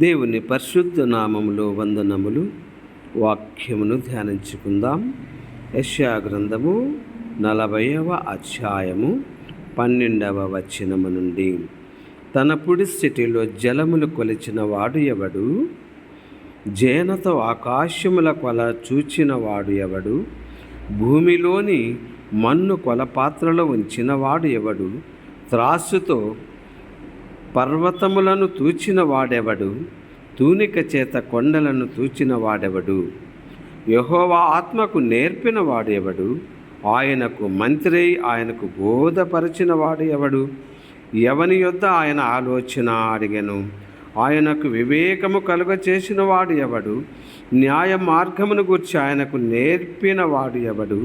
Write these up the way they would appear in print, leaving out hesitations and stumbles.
దేవుని పరిశుద్ధ నామములో వందనములు. వాక్యమును ధ్యానించుకుందాం. యెషయా గ్రంథము 40వ అధ్యాయము 12వ వచనము నుండి. తన పుడి స్థితిలో జలములు కొలిచిన వాడు ఎవడు? జేనతో ఆకాశముల కొల చూచిన వాడు ఎవడు? భూమిలోని మన్ను కొలపాత్రలో ఉంచిన వాడు ఎవడు? త్రాసుతో పర్వతములను తూచిన వాడెవడు? తూనిక చేత కొండలను తూచిన వాడెవడు? యెహోవా ఆత్మకు నేర్పిన వాడు ఎవడు? ఆయనకు మంత్రి ఆయనకు బోధపరచిన వాడు ఎవడు? ఎవని యొద్ద ఆయన ఆలోచన అడిగెను? ఆయనకు వివేకము కలుగ చేసిన వాడు ఎవడు? న్యాయ మార్గమును గూర్చి ఆయనకు నేర్పిన వాడు ఎవడు?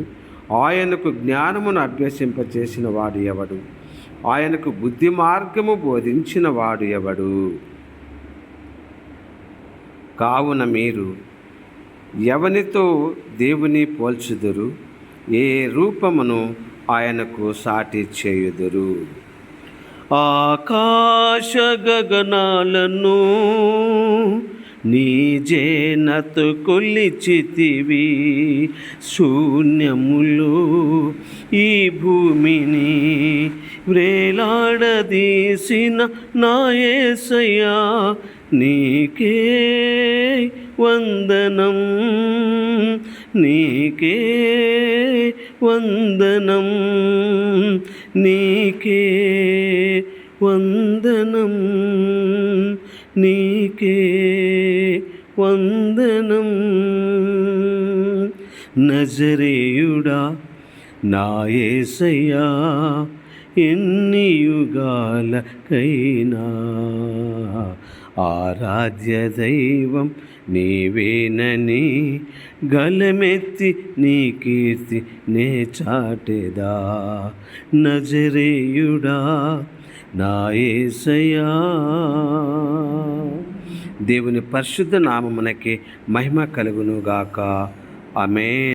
ఆయనకు జ్ఞానమును అభ్యసింపచేసిన వాడు ఎవడు? ఆయనకు బుద్ధి మార్గము బోధించిన వాడు ఎవడు? కావున మీరు ఎవనితో దేవుని పోల్చుదురు? ఏ రూపమును ఆయనకు సాటి చేయుదురు? ఆకాశ గగనాలను నీ జేనతో కొలిచితివి, శూన్యములో ఈ భూమిని వ్రేలాడదీసిన నా యేసయ్యా, నీకే వందనం, నీకే వందనం, నీకే వందనం, నీకే వందనం. నజరేయుడా నా యేసయ్యా, ఎన్ని యుగాలకైనా ఆరాధ్య దైవం నీవేనని గలమెత్తి నీ కీర్తి నే చాటెదా. నజరేయుడా నా యేసయ్యా. దేవుని పరిశుద్ధ నామమునకే మహిమ కలుగునుగాక. ఆమేన్.